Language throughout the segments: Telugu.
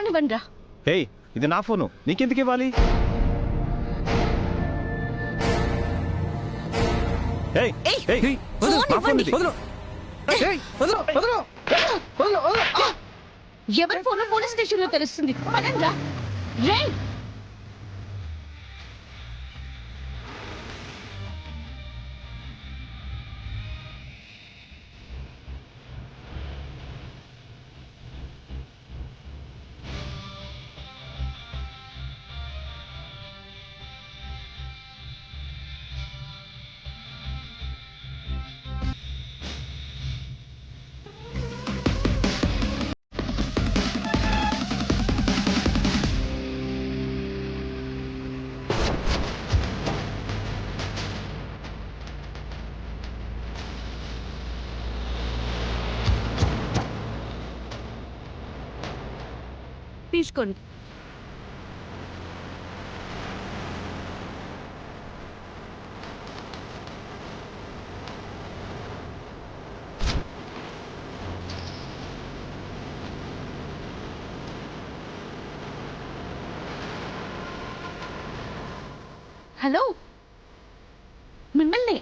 ఫోన్ ఇవ్వండి రా. ఏయ్, ఇది నా ఫోను, నీకెందుకు ఇవ్వాలి? ఏయ్ ఏయ్, నా ఫోన్ ఇది. ఎవరి ఫోన్ పోలీస్ స్టేషన్ లో తెలుస్తుంది. పదండి రా. రేయ్, తీసుకోండి. హలో, మిమ్మల్ని.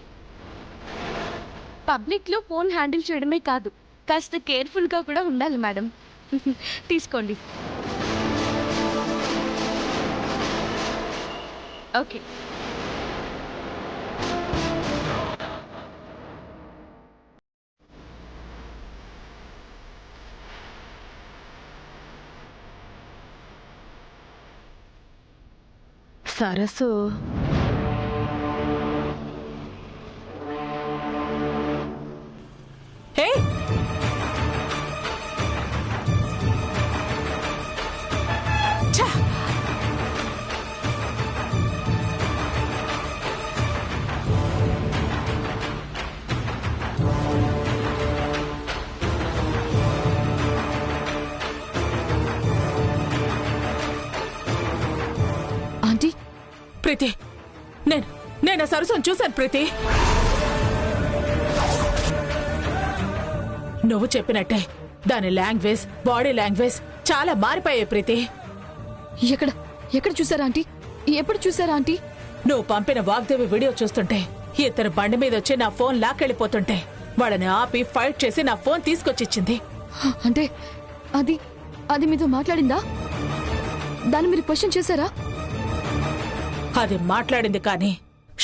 పబ్లిక్లో ఫోన్ హ్యాండిల్ చేయడమే కాదు, కాస్త కేర్ఫుల్గా కూడా ఉండాలి మేడం. తీసుకోండి. ఓకే. సరస్సు ఆంటీ, ప్రీతి, నేను సరస్సును చూశాను ప్రీతి. నువ్వు చెప్పినట్టే దాని లాంగ్వేజ్, బాడీ లాంగ్వేజ్ చాలా మారిపోయాయి ప్రీతి. ఎక్కడ చూసారా ఆంటీ? ఎప్పుడు చూసారా ఆంటీ? నువ్వు పంపిన వాగ్దేవి వీడియో చూస్తుంటే, ఇద్దరు బండి మీద వచ్చి నా ఫోన్ లాక్కెళ్ళిపోతుంటే వాళ్ళని ఆపి ఫైట్ చేసి నా ఫోన్ తీసుకొచ్చిచ్చింది. అంటే అది మీతో మాట్లాడిందా? దాన్ని మీరు క్వశ్చన్ చేశారా? అది మాట్లాడింది కానీ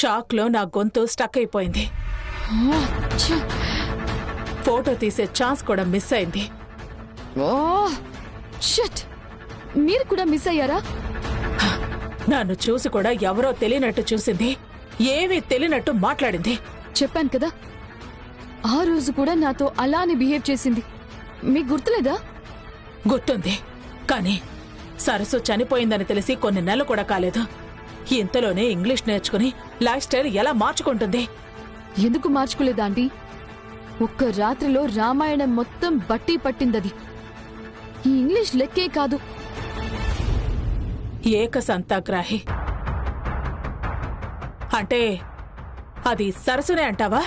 షాక్ లో నా గొంతు స్టక్ అయిపోయింది. ఫోటో తీసే ఛాన్స్ కూడా మిస్ అయింది. మీరు కూడా మిస్ అయ్యారా? నన్ను చూసి కూడా ఎవరో తెలియనట్టు చూసింది, ఏమీ తెలియనట్టు మాట్లాడింది. చెప్పాను కదా, ఆ రోజు కూడా నాతో అలానే బిహేవ్ చేసింది. మీకు గుర్తులేదా? గుర్తుంది, కానీ సరస్సు చనిపోయిందని తెలిసి కొన్ని నెలలు కూడా కాలేదు. ఇంతలోనే ఇంగ్లీష్ నేర్చుకుని లైఫ్ స్టైల్ ఎలా మార్చుకుంటుంది? ఎందుకు మార్చుకోలేదా ఆంటీ? ఒక్క రాత్రిలో రామాయణం మొత్తం బట్టి పట్టిందది. ఈ ఇంగ్లీష్ లెక్కే కాదు. ఏకసంతాగ్రాహి అంటే అది సరస్సునే అంటావా?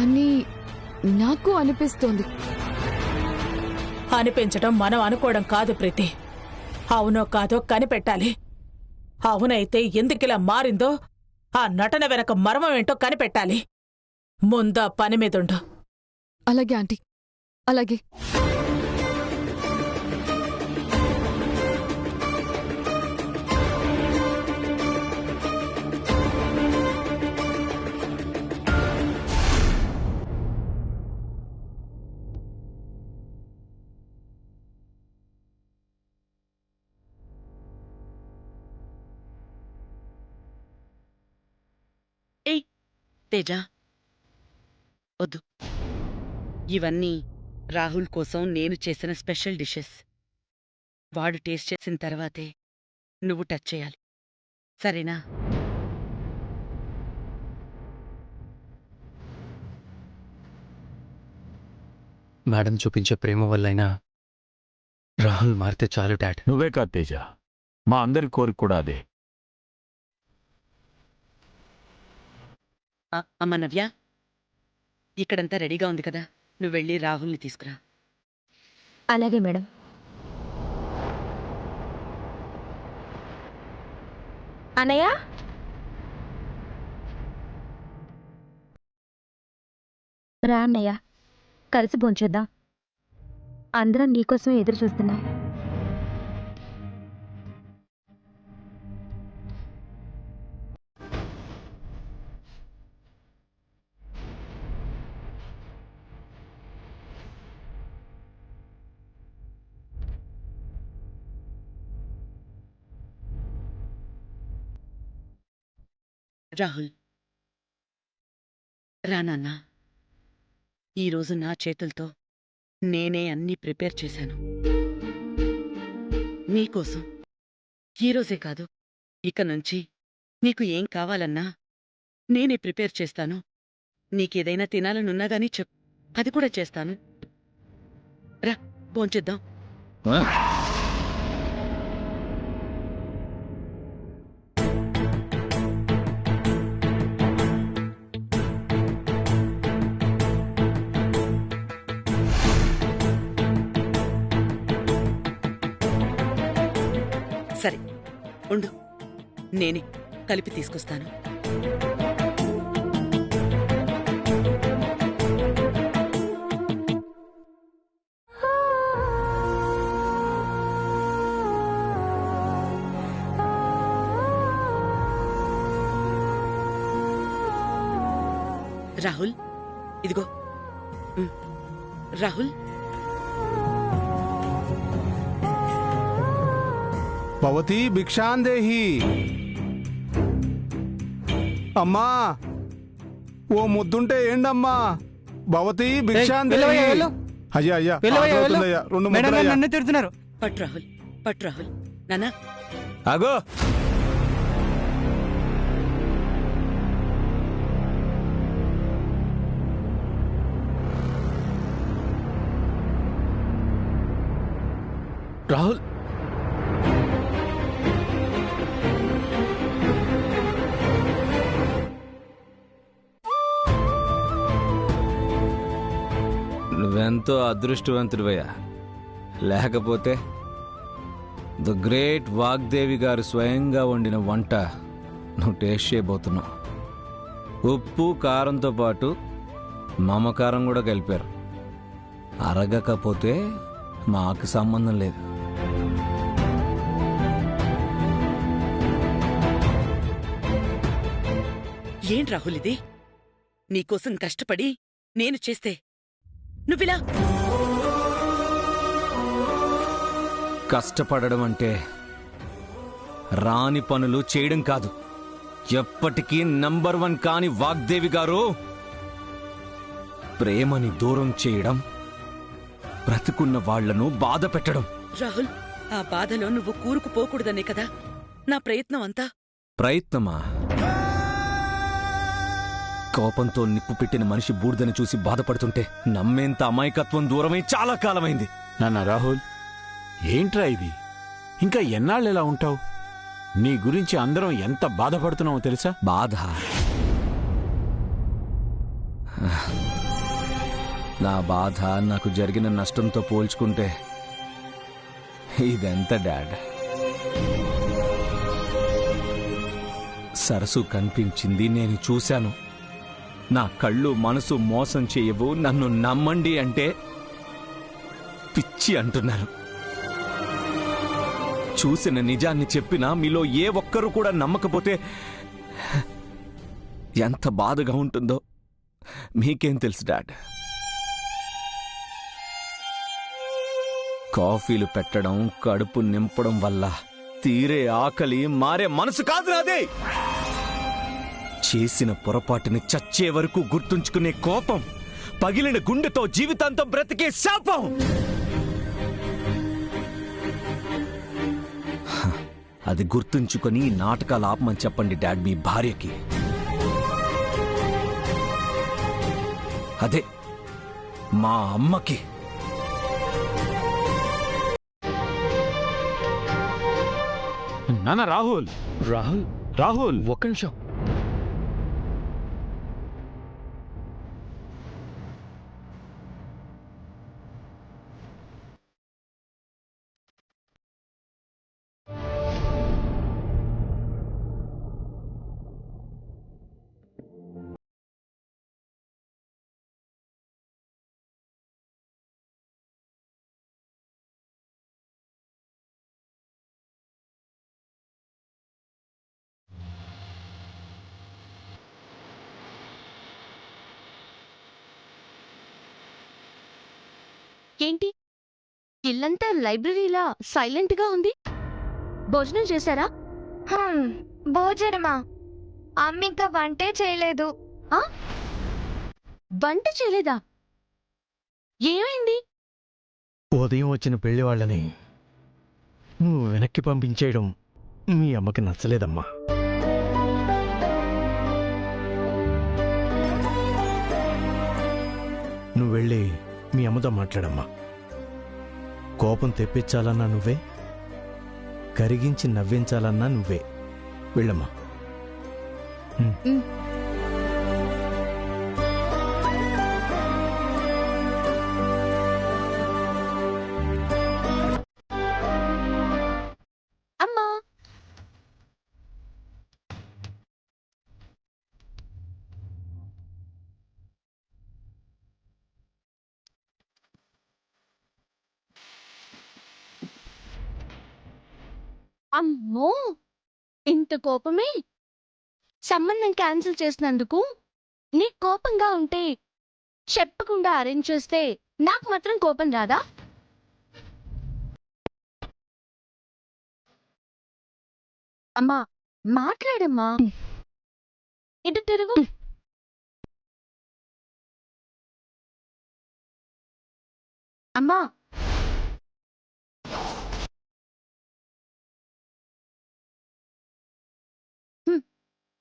అని నాకు అనిపిస్తోంది. అనిపించటం మనం అనుకోవడం కాదు ప్రీతి. అవునో కాదో కనిపెట్టాలి. అవునైతే ఎందుకిలా మారిందో, ఆ నటన వెనక మర్మం ఏంటో కనిపెట్టాలి. ముందా పని మీదుండు. అలాగే ఆంటీ, అలాగే. తేజ, వద్దు. ఇవన్నీ రాహుల్ కోసం నేను చేసిన స్పెషల్ డిషెస్. వాడు టేస్ట్ చేసిన తర్వాతే నువ్వు టచ్ చేయాలి, సరేనా? మేడం చూపించే ప్రేమ వల్లైనా రాహుల్ మారితే చాలు డాడ్. నువ్వే కాదు తేజ, మా అందరి కోరిక కూడా అదే. అమ్మ నవ్య, ఇక్కడంతా రెడీగా ఉంది కదా, నువ్వు వెళ్ళి రాహుల్ని తీసుకురా. అలాగే మేడం. అన్నయ్య, రా అన్నయ్య, కలిసి భోంచేద్దాం. అందరం నీకోసం ఎదురు చూస్తున్నాం. రాహుల్, రా నాన్నా. ఈరోజు నా చేతులతో నేనే అన్నీ ప్రిపేర్ చేశాను నీకోసం. ఈరోజే కాదు, ఇక నుంచి నీకు ఏం కావాలన్నా నేనే ప్రిపేర్ చేస్తాను. నీకేదైనా తినాలనున్నా గానీ అది కూడా చేస్తాను. రా, భోంచేద్దాం. సరే ఉండు, నేనే కలిపి తీసుకొస్తాను. రాహుల్, ఇదిగో. రాహుల్, భవతి భిక్షాందేహి. అమ్మా, ఓ ముద్దుంటే ఏంటమ్మా? భవతి భిక్షాందేహి. అయ్యా అయ్యా, ఆకలవుతుందయ్యా, 2 ముద్దలయ్యా. నన్ను తిడుతున్నారు. పట్టు రాహుల్, పట్టు రాహుల్. నానా, ఆగో. రాహుల్, నువ్వెంతో అదృష్టవంతుడివయ్యా. లేకపోతే ద గ్రేట్ వాగ్దేవి గారు స్వయంగా వండిన వంట నువ్వు టేస్ట్ చేయబోతున్నావు. ఉప్పు కారంతో పాటు మమకారం కూడా కలిపారు. అరగకపోతే మాకు సంబంధం లేదు. ఏం రాహుల్ ఇది? నీకోసం కష్టపడి నేను చేస్తే నువ్విలా? కష్టపడడం అంటే రాని పనులు చేయడం కాదు. ఎప్పటికీ నంబర్ 1 కాని వాగ్దేవి గారు ప్రేమని దూరం చేయడం, బ్రతుకున్న వాళ్లను బాధ పెట్టడం. రాహుల్, ఆ బాధలో నువ్వు కూరుకుపోకూడదనే కదా నా ప్రయత్నం అంతా. ప్రయత్నమా? కోపంతో నిప్పు పెట్టిన మనిషి బూడిదని చూసి బాధపడుతుంటే నమ్మేంత అమాయకత్వం దూరమై చాలా కాలమైంది. నాన్న రాహుల్, ఏంట్రా ఇది? ఇంకా ఎన్నాళ్ళు ఇలా ఉంటావు? నీ గురించి అందరం ఎంత బాధపడుతున్నావో తెలుసా? బాధ? నా బాధ నాకు జరిగిన నష్టంతో పోల్చుకుంటే ఇదెంత డాడ్. సరస్సు కనిపించింది, నేను చూశాను. నా కళ్ళు మనసు మోసం చేయవు, నన్ను నమ్మండి అంటే పిచ్చి అంటున్నారు. చూసిన నిజాన్ని చెప్పినా మీలో ఏ ఒక్కరూ కూడా నమ్మకపోతే ఎంత బాధగా ఉంటుందో మీకేం తెలుసు డాడ్. కాఫీలు పెట్టడం, కడుపు నింపడం వల్ల తీరే ఆకలి మారే మనసు కాదు నాది. చేసిన పొరపాటుని చచ్చే వరకు గుర్తుంచుకునే కోపం, పగిలిన గుండెతో జీవితాంతం బ్రతికే శాపం. అది గుర్తుంచుకొని నాటకాలు ఆపమని చెప్పండి డాడ్ మీ భార్యకి. అదే మా అమ్మకి. నాన్న రాహుల్, రాహుల్, రాహుల్, ఒక్క నిమిషం. ఏంటి ఇల్లంతా లైబ్రరీలా సైలెంట్గా ఉంది? భోజనం చేశారా? భోజనమా? అమ్మ ఇంకా వంటే చేయలేదు. వంట చేయలేదా? ఏమైంది? ఉదయం వచ్చిన పెళ్లి వాళ్ళని నువ్వు వెనక్కి పంపించేయడం మీ అమ్మకి నచ్చలేదమ్మా. నువ్వు వెళ్ళి మీ అమ్మతో మాట్లాడమ్మా. కోపం తెప్పించాలన్నా నువ్వే, కరిగించి నవ్వించాలన్నా నువ్వే. వెళ్ళమ్మా. అమ్మా, అమ్మో, ఇంత కోపమే? సంబంధం క్యాన్సిల్ చేసినందుకు నీకు కోపంగా ఉంటే చెప్పకుండా అరేంజ్ చేస్తే నాకు మాత్రం కోపం రాదా? అమ్మా, మాట్లాడమ్మా. ఇటు తిరుగు. అమ్మా,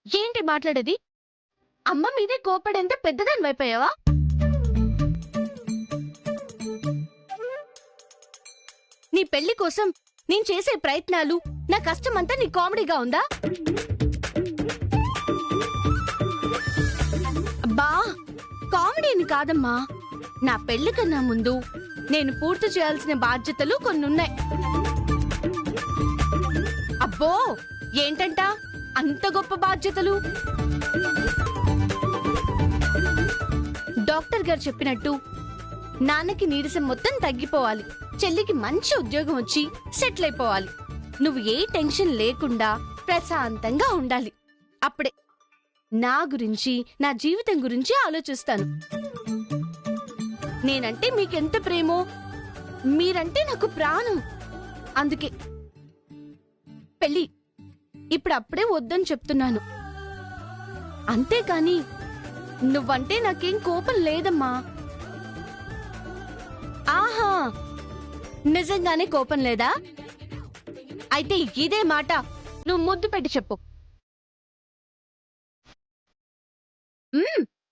ఏంటి మాట్లాడేది? అమ్మ మీదే కోపడేంత పెద్దదాని వైపోయావా? నీ పెళ్లి కోసం నేను చేసే ప్రయత్నాలు, నా కష్టమంతా నీ కామెడీగా ఉందా? అబ్బా, కామెడీని కాదమ్మా. నా పెళ్లి కన్నా ముందు నేను పూర్తి చేయాల్సిన బాధ్యతలు కొన్నున్నాయి. అబ్బో, ఏంటంట అంత గొప్ప బాధ్యతలు? డాక్టర్ గారు చెప్పినట్టు నాన్నకి నీరసం మొత్తం తగ్గిపోవాలి, చెల్లికి మంచి ఉద్యోగం వచ్చి సెటిల్ అయిపోవాలి. నువ్వు ఏ టెన్షన్ లేకుండా ప్రశాంతంగా ఉండాలి. అప్పుడే నా గురించి, నా జీవితం గురించి ఆలోచిస్తాను. నేనంటే మీకెంత ప్రేమో, మీరంటే నాకు ప్రాణం. అందుకే పెళ్ళి ఇప్పుడప్పుడే వద్దని చెప్తున్నాను. అంతేకాని నువ్వంటే నాకేం కోపం లేదమ్మా. ఆహా, నిజంగానే కోపం లేదా? అయితే ఇదే మాట నువ్వు ముద్దు పెట్టి చెప్పు.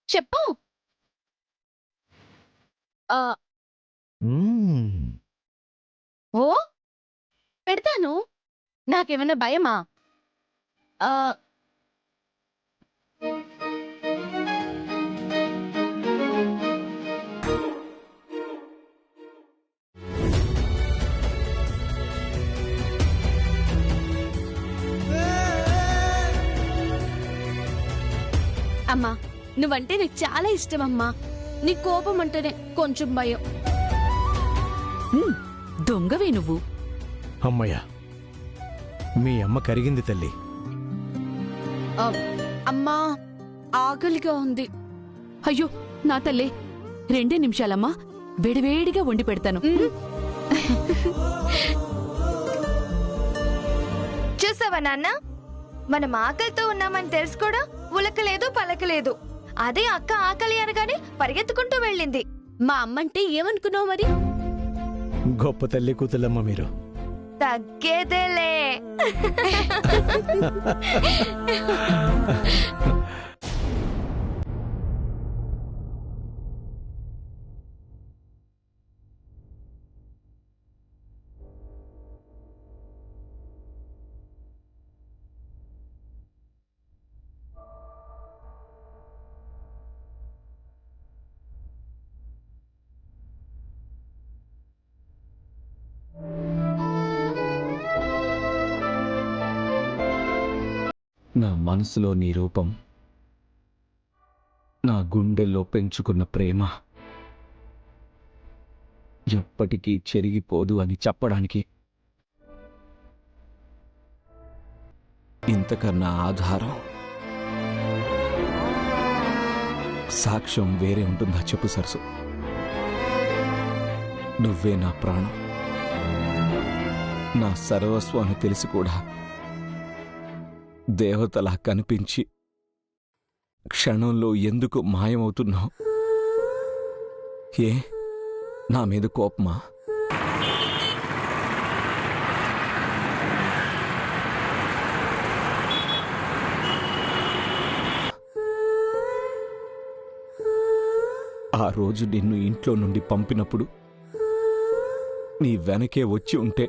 చెప్పు. ఓ, పెడతాను. నాకేమైనా భయమా? అమ్మా, నువ్వంటే నాకు చాలా ఇష్టం అమ్మా. నీ కోపం అంటేనే కొంచెం భయం. దొంగవే నువ్వు. అమ్మయ్య, మీ అమ్మ కరిగింది తల్లి. అమ్మా, ఆకలిగా ఉంది. అయ్యో నా తల్లే, 2 నిమిషాలమ్మా, వేడివేడిగా వండి పెడతాను. చూసావా నాన్న, మనం ఆకలితో ఉన్నామని తెలుసు కూడా ఉలకలేదు పలకలేదు. అదే అక్క ఆకలి అనగానే పరిగెత్తుకుంటూ వెళ్ళింది. మా అమ్మంటే ఏమనుకున్నావు మరి? గొప్ప తల్లి కూతులమ్మ మీరు. తగ్గేదేలే. నా మనసులో నీ రూపం, నా గుండెల్లో పెంచుకున్న ప్రేమ ఎప్పటికీ చెరిగిపోదు అని చెప్పడానికి ఇంతకన్నా ఆధారం, సాక్ష్యం వేరే ఉంటుందా చెప్పు సరసు? నువ్వే నా ప్రాణం, నా సర్వస్వం అని తెలిసి కూడా దేవతలా కనిపించి క్షణంలో ఎందుకు మాయమవుతున్నావు? ఏ నా మీద కోపమా? ఆ రోజు నిన్ను ఇంట్లో నుండి పంపినప్పుడు నీ వెనకే వచ్చి ఉంటే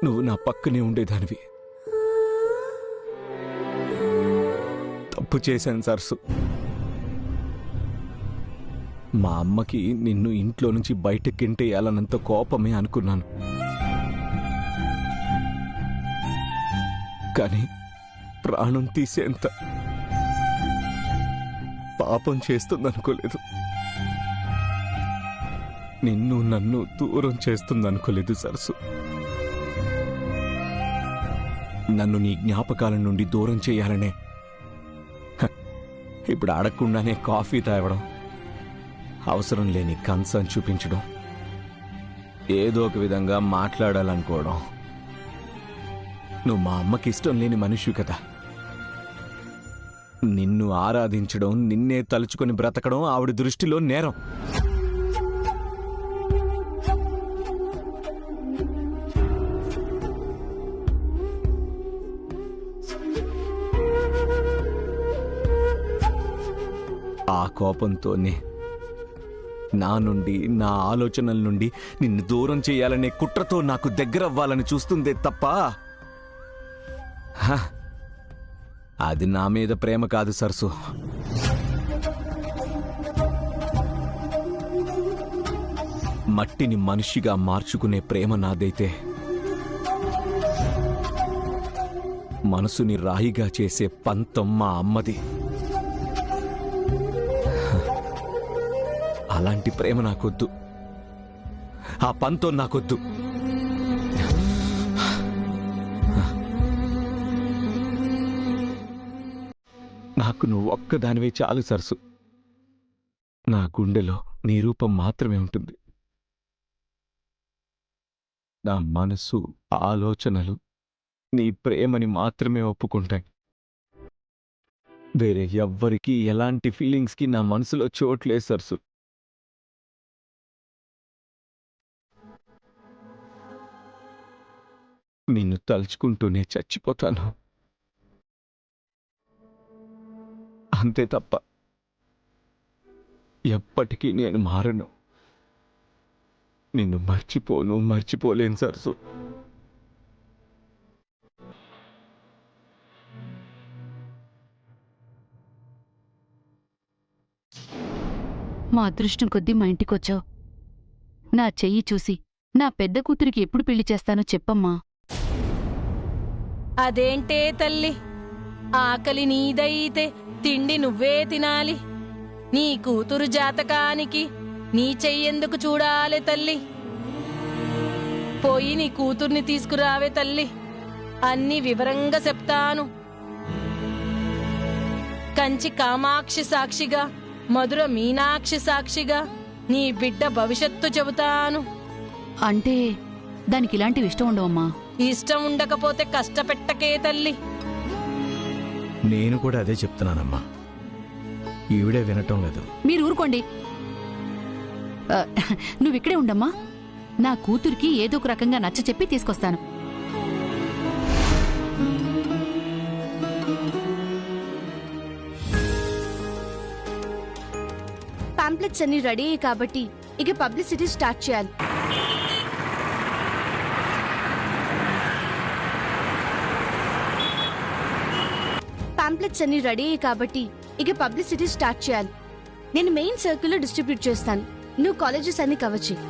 నువ్వు నా పక్కనే ఉండేదానివి. తప్పు చేశాను సరసు. మా అమ్మకి నిన్ను ఇంట్లో నుంచి బయటకెంటేయాలన్నంత కోపమే అనుకున్నాను. కానీ ప్రాణం తీసేంత పాపం చేస్తుందనుకోలేదు. నిన్ను నన్ను దూరం చేస్తుందనుకోలేదు సరసు. నన్ను నీ జ్ఞాపకాల నుండి దూరం చేయాలనే ఇప్పుడు అడగకుండానే కాఫీ తాగడం, అవసరం లేని కన్సర్న్ చూపించడం, ఏదో ఒక విధంగా మాట్లాడాలనుకోవడం. నువ్వు మా అమ్మకి ఇష్టం లేని మనిషి కదా. నిన్ను ఆరాధించడం, నిన్నే తలుచుకొని బ్రతకడం ఆవిడ దృష్టిలో నేరం. ఆ కోపంతోనే నా నుండి, నా ఆలోచనల నుండి నిన్ను దూరం చేయాలనే కుట్రతో నాకు దగ్గరవ్వాలని చూస్తుందే తప్ప అది నా మీద ప్రేమ కాదు సరసు. మట్టిని మనిషిగా మార్చుకునే ప్రేమ నాదైతే మనసుని రాయిగా చేసే పంతం మా అమ్మది. అలాంటి ప్రేమ నాకొద్దు, ఆ పంతం నాకొద్దు. నాకు నువ్వు ఒక్కదానివే చాలు సరసు. నా గుండెలో నీ రూపం మాత్రమే ఉంటుంది. నా మనసు, ఆలోచనలు నీ ప్రేమని మాత్రమే ఒప్పుకుంటాయి. వేరే ఎవ్వరికీ ఎలాంటి ఫీలింగ్స్కి నా మనసులో చోట్లేదు సరసు. నిన్ను తలుచుకుంటూనే చచ్చిపోతాను, అంతే తప్ప ఎప్పటికీ నేను మారను. నిన్ను మర్చిపోలేను సరసు. మా అదృష్టం కొద్దీ మా ఇంటికొచ్చావు. నా చెయ్యి చూసి నా పెద్ద కూతురికి ఎప్పుడు పెళ్లి చేస్తానో చెప్పమ్మా. అదేంటే తల్లి, ఆకలి నీదైతే తిండి నువ్వే తినాలి. నీ కూతురు జాతకానికి నీ చెయ్యెందుకు చూడాలే తల్లి? పోయి నీ కూతుర్ని తీసుకురావే తల్లి, అన్ని వివరంగా చెప్తాను. కంచి కామాక్షి సాక్షిగా, మధుర మీనాక్షి సాక్షిగా నీ బిడ్డ భవిష్యత్తు చెబుతాను. అంటే దానికి ఇలాంటివి ఇష్టం ఉండవమ్మా? ఇష్టం ఉండకపోతే కష్టపెట్టకే తల్లి. నేను కూడా అదే చెప్తున్నానమ్మా, ఈవిడే వినటం లేదు. మీరు ఊరుకోండి. నువ్విక్కడే ఉండమ్మా, నా కూతురికి ఏదో ఒక రకంగా నచ్చ చెప్పి తీసుకొస్తాను. పాంప్లెట్స్ అన్ని రెడీ కాబట్టి ఇక పబ్లిసిటీ స్టార్ట్ చేయాలి. పాంప్లెట్స్ అన్ని రెడీ కాబట్టి ఇక పబ్లిసిటీ స్టార్ట్ చేయాలి. నేను మెయిన్ సర్కిల్లో డిస్ట్రిబ్యూట్ చేస్తాను. నువ్వు కాలేజెస్ అన్ని కవర్ చెయ్యి.